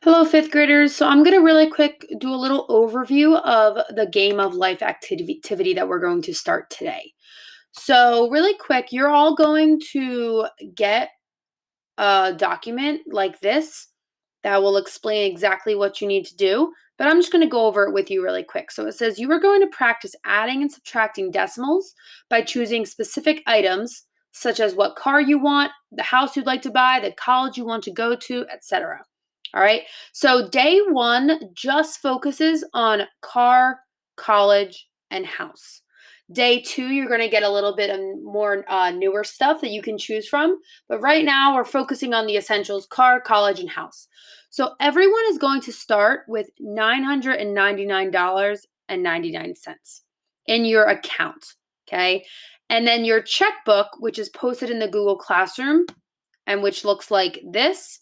Hello, fifth graders. So I'm going to really quick do a little overview of the game of life activity that we're going to start today. So, really quick, you're all going to get a document like this that will explain exactly what you need to do, but I'm just going to go over it with you really quick. So, it says you are going to practice adding and subtracting decimals by choosing specific items such as what car you want, the house you'd like to buy, the college you want to go to, etc. All right. So day one just focuses on car, college, and house. Day two, you're going to get a little bit of more newer stuff that you can choose from. But right now, we're focusing on the essentials car, college, and house. So everyone is going to start with $999.99 in your account. Okay. And then your checkbook, which is posted in the Google Classroom and which looks like this.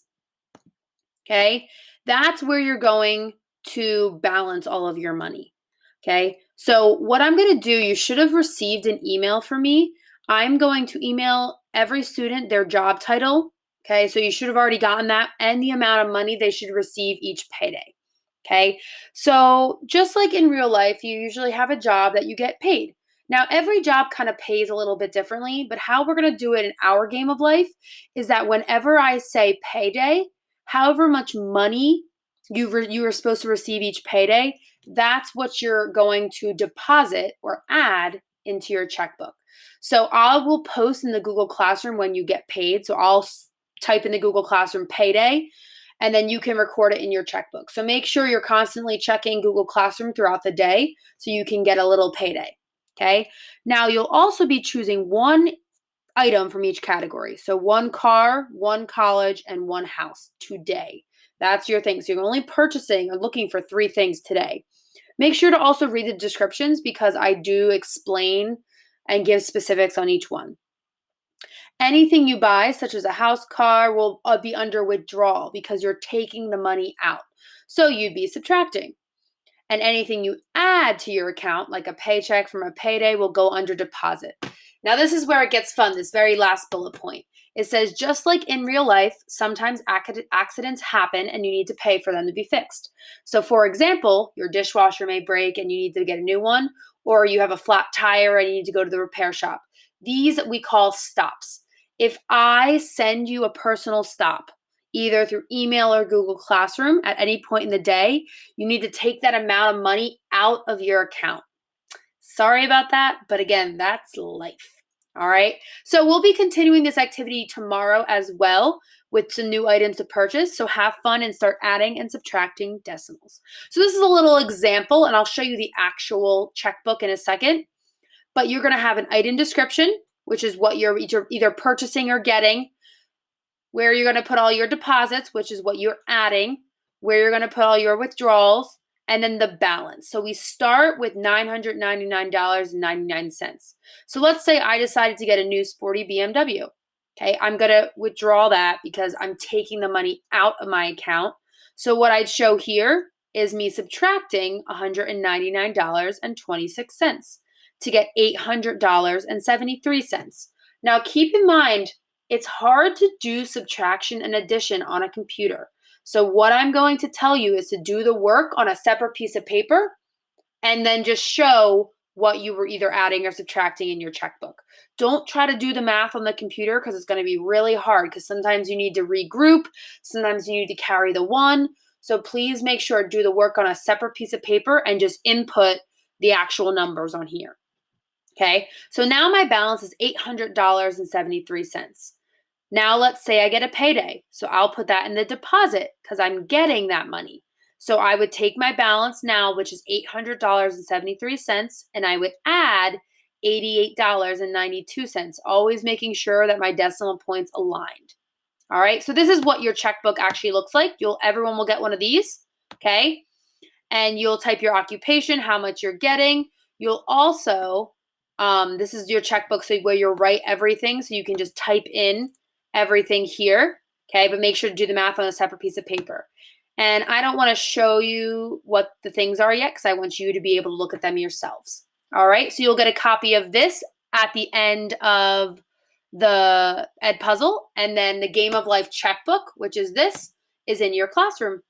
Okay. That's where you're going to balance all of your money. Okay. So, what I'm going to do, you should have received an email from me. I'm going to email every student their job title. Okay. So, you should have already gotten that and the amount of money they should receive each payday. Okay. So, just like in real life, you usually have a job that you get paid. Now, every job kind of pays a little bit differently, but how we're going to do it in our game of life is that whenever I say payday, however much money you were supposed to receive each payday, that's what you're going to deposit or add into your checkbook. So I will post in the Google Classroom when you get paid. So I'll type in the Google Classroom payday and then you can record it in your checkbook. So make sure you're constantly checking Google Classroom throughout the day so you can get a little payday. Okay. Now you'll also be choosing one item from each category. So one car, one college, and one house today. That's your thing. So you're only purchasing or looking for three things today. Make sure to also read the descriptions because I do explain and give specifics on each one. Anything you buy, such as a house, car, will be under withdrawal because you're taking the money out. So you'd be subtracting. And anything you add to your account, like a paycheck from a payday, will go under deposit. Now, this is where it gets fun, this very last bullet point. It says, just like in real life, sometimes accidents happen and you need to pay for them to be fixed. So, for example, your dishwasher may break and you need to get a new one, or you have a flat tire and you need to go to the repair shop. These we call stops. If I send you a personal stop, either through email or Google Classroom at any point in the day, you need to take that amount of money out of your account. Sorry about that, but again, that's life. All right. So we'll be continuing this activity tomorrow as well with some new items to purchase. So have fun and start adding and subtracting decimals. So this is a little example, and I'll show you the actual checkbook in a second. But you're going to have an item description, which is what you're either purchasing or getting, where you're going to put all your deposits, which is what you're adding, where you're going to put all your withdrawals, and then the balance. So we start with $999.99. So let's say I decided to get a new sporty BMW. Okay, I'm going to withdraw that because I'm taking the money out of my account. So what I'd show here is me subtracting $199.26 to get $800.73. Now keep in mind, it's hard to do subtraction and addition on a computer. So, what I'm going to tell you is to do the work on a separate piece of paper and then just show what you were either adding or subtracting in your checkbook. Don't try to do the math on the computer because it's going to be really hard because sometimes you need to regroup, sometimes you need to carry the one. So, please make sure to do the work on a separate piece of paper and just input the actual numbers on here. Okay, so now my balance is $800.73. Now let's say I get a payday. So I'll put that in the deposit because I'm getting that money. So I would take my balance now, which is $800.73, and I would add $88.92, always making sure that my decimal points aligned. All right. So this is what your checkbook actually looks like. Everyone will get one of these. Okay. And you'll type your occupation, how much you're getting. You'll also, this is your checkbook, so where you'll write everything. So you can just type in everything here. Okay, but make sure to do the math on a separate piece of paper. And I don't want to show you what the things are yet because I want you to be able to look at them yourselves. All right, so you'll get a copy of this at the end of the Ed Puzzle. And then the Game of Life checkbook, which is this, is in your classroom.